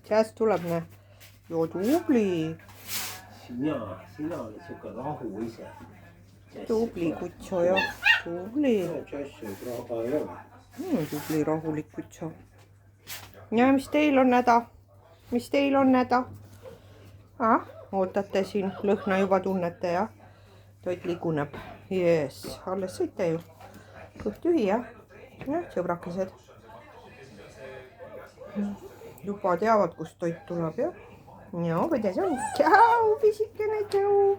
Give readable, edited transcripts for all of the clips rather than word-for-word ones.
Jazz tuleb, näe. Joo, tubli. Sina oled siuke rahu ise. Tubli kutsu, jah. Tubli. Jazz ei praga ei ole. Tubli rahulik kutsu. Ja mis teil on häda? Mis teil on häda? Ootate siin, lõhna juba tunnete, jah? Toit liguneb. Jees, alles sõite ju. Kõht tühi, jah? Jah, sõbrakesed. Juba teavad, kust toit tuleb, jah? Joo, kuidas on? Tšau, pisikene, tšau.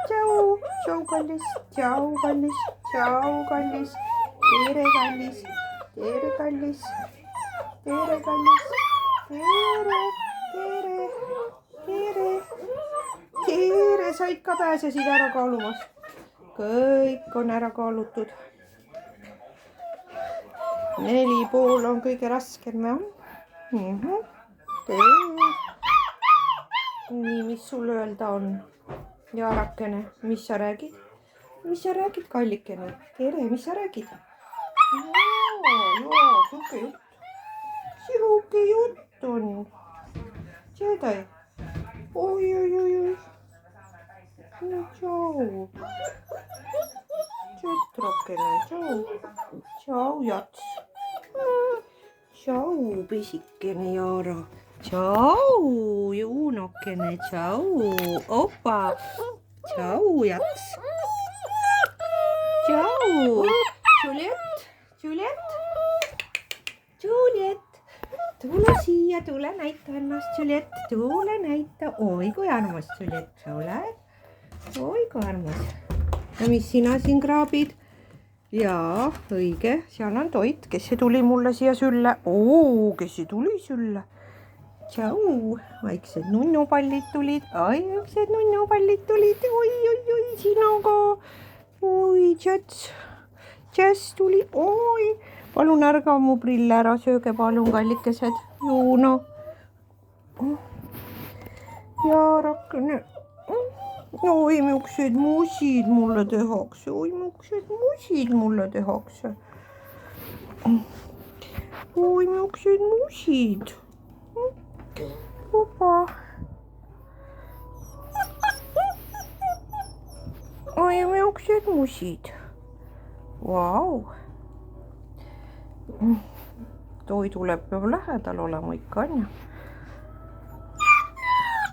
Tšau, tšau, kallis. Tšau, kallis. Tšau, kallis. Tere, kallis. Tere, kallis. Tere, kallis. Tere, tere, tere. Tere, said ka pääsesid ära kaalumas. Kõik on ära kaalutud. 4,5 on kõige raskem, jah? Nii, mis sul öelda on? Jaarakene, mis sa räägid? Mis sa räägid, kallikene? Tere, mis sa räägid? Joo, sihuke jutt. Sihuke jutt on. Tšedai. Oi. Tšau. Tšetrokene, tšau. Tšau, Jats. Tšau, pisikene Jaara. Tšau, Juunokene, tšau. Opa. Tšau, Jats. Tšau. Juliet. Tule siia, tule näita ennast, Juliet. Tule näita. Oi, kui armas, Juliet, sa oled. Oi, kui armas. Ja mis sina siin kraabid? Jaa, õige, seal on toit. Kes see tuli mulle siia sülle? Kes see tuli sülle? Tšau, väiksed nunnupallid tulid. Ai, väiksed nunnupallid tulid. Oi, sina ka. Oi, Jazz tuli. Oi, palun ärga mu prille ära, sööge palun, kallikesed. Juuno. Jaarakene. Oi, miuksed musid mulle tehakse. Oi, miuksed musid mulle tehakse. Oi, miuksed musid. Opa. Oi, miuksed musid. Vau. Toidule peab lähedal olema ikka, on ju.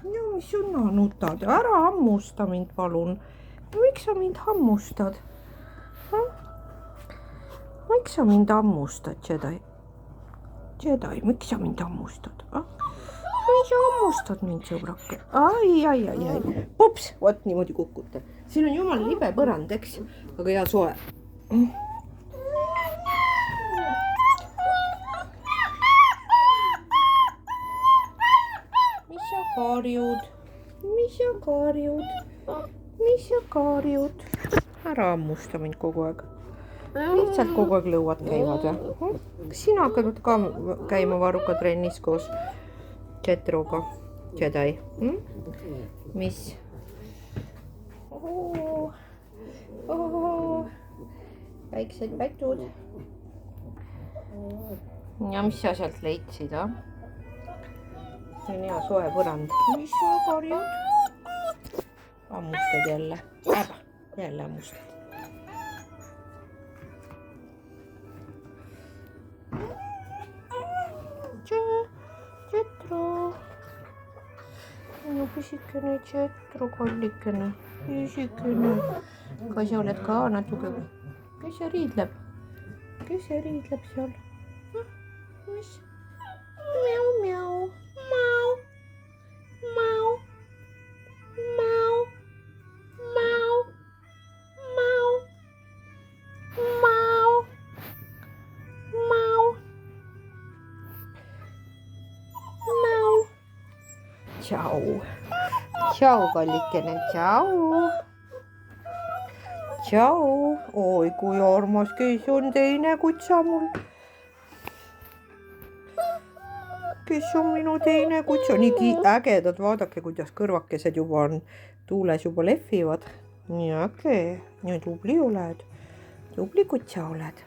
Ja mis sina nutad? Ära hammusta mind, palun. Miks sa mind hammustad? Miks sa mind hammustad, Jedi? Jedi, miks sa mind hammustad? Miks sa hammustad mind, sõbrake? Ai. Ups, vot niimoodi kukute. Siin on jumal libe põrand, eks? Aga hea soe. Mis sa karjud? Ära hammusta mind kogu aeg. Lihtsalt kogu aeg lõuad käivad, või? Kas sina hakkad ka käima varrukatrennis koos Jetroga? Jedi? Mis? Väiksed pätud. Ja mis sa sealt leidsid, See on hea soe põrand. Mis sa karjud? Hammustad jälle. Jälle hammustad. Jetro. Minu pisikene Jetro, kallikene. Pisikene. Kas sa oled ka natuke? Kes see riidleb? Kes see riidleb seal? Mis? Miau. Tšau, kallikene, tšau. Oi, kui armas, kes on teine kutsa mul? Kes on minu teine kutsa? Nii ägedad, vaadake, kuidas kõrvakesed juba on tuules, juba lehvivad. Nii äge, nii tubli oled. Tubli kutsa oled.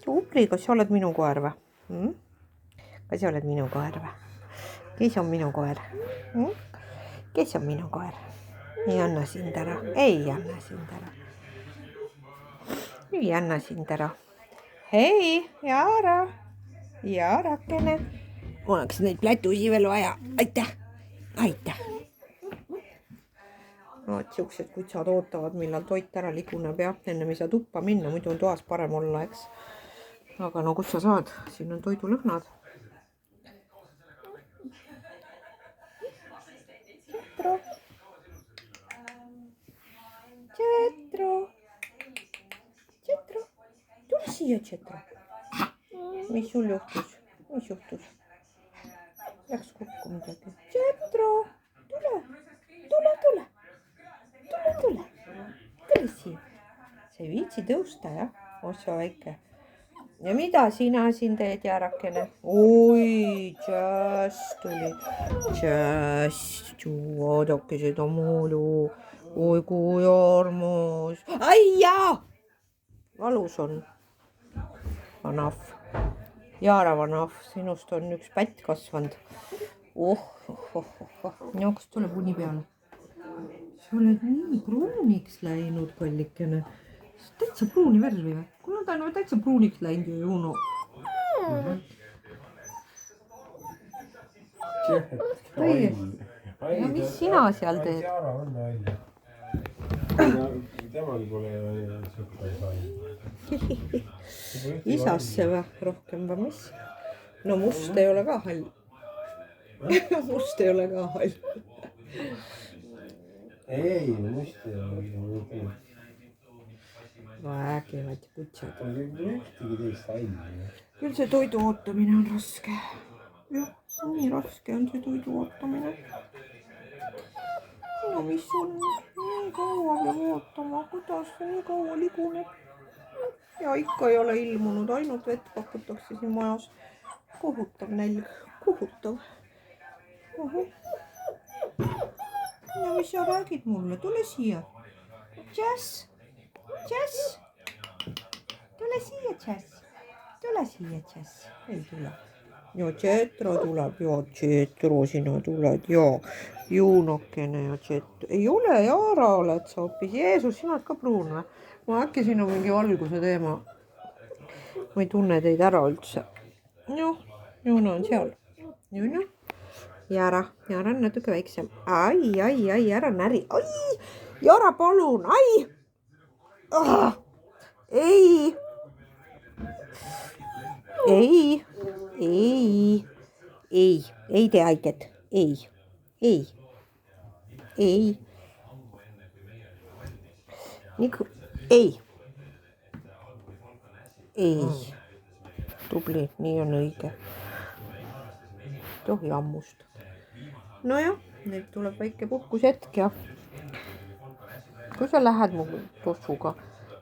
Tubli, kas sa oled minu koer või? kas sa oled minu koer või? Kes on minu koer? Kes on minu koer? Ei anna sind ära, ei anna sind ära. Ei anna sind ära. Hei, Jaara. Jaarakene. Mul oleks neid plätusi veel vaja. Aitäh. Aitäh. No, siuksed kutsad ootavad, millal toit ära liguneb ja enne ei saa tuppa minna, muidu on toas parem olla, eks. Aga no kus sa saad? Siin on toidulõhnad. Tšetro. Tule siia, Tšetro. Mis sul juhtus? Mis juhtus? Läks kokku midagi. Tšetro, tule. Tule siia. Sa ei viitsi tõusta, jah? Ossa väike. Ja mida sina siin teed, Jaarakene? Oi, Jazz tuli. Jazz, vaadake seda muulu. Oi, kui armas. Ai jaa! Valus on. Vanaf. Jaara Vanaf, sinust on üks pätt kasvanud. No, kas tuleb uni peale? Sa oled nii pruuniks läinud, kallikene. Täitsa pruuni värvi või? Kuna ta on täitsa pruuniks läinud ju, Juno. Ja mis sina seal teed? Temagi pole sõpra saanud. Isasse või? Rohkem või mis? No must ei ole ka hall. Must ei ole ka hall. Ei, must ei ole. Vägevad kutsad. Ühtegi teist halli. Küll see toidu ootamine on raske. Jah, nii raske on see toidu ootamine. No mis on? Nii kaua peab ootama. Kuidas see nii kaua liguneb? Ja ikka ei ole ilmunud. Ainult vett pakutakse siin majas. Kohutav nälg. Kohutav. Ja mis sa räägid mulle? Tule siia. Jazz. Jazz. Tule siia, Jazz. Tule siia, Jazz. Ei tule. Ja Tšetro tuleb. Ja Tšetro, sina tuled. Ja Juunokene ja Tšetro. Ei ole, Jaara oled sa hoopis. Jeesus, sina oled ka pruun või? Ma äkki siin on mingi valguse teema. Ma ei tunne teid ära üldse. Noh, Juuna on seal. Juuna. Jaara on natuke väiksem. Ai, ära näri. Ai, Jaara, palun. Ai. Ei tee haiget. Ei. Ei. Tubli, nii on õige. Tohi ammust. Nojah, nüüd tuleb väike puhkushetk ja kui sa lähed mu tossuga,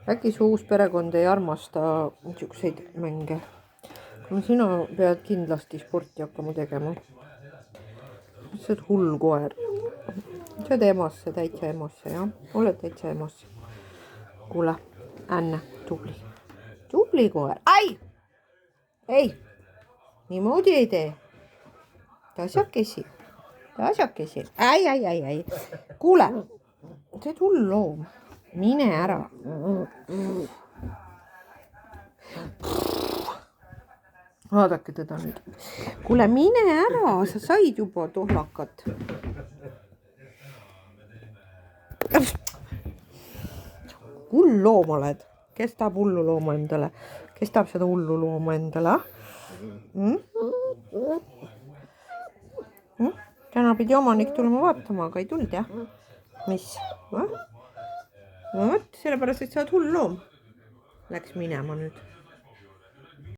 äkki su uus perekond ei armasta niisuguseid mänge. Sina pead kindlasti sporti hakkama tegema. Sa oled hull koer. Sa oled emasse, täitsa emasse, jah? Oled täitsa emasse. Kuule, Anne, tubli. Tubli koer. Ai! Ei, niimoodi ei tee. Tasakesi. Ai. Kuule, sa oled hull loom. Mine ära. Vaadake teda nüüd. Kuule, mine ära, sa said juba tohlakat. Hull loom oled. Kes tahab hullu looma endale? Kes tahab seda hullu looma endale? Täna pidi omanik tulema vaatama, aga ei tulnud, jah? Mis? No vot, sellepärast, et sa oled hull loom. Läks minema nüüd.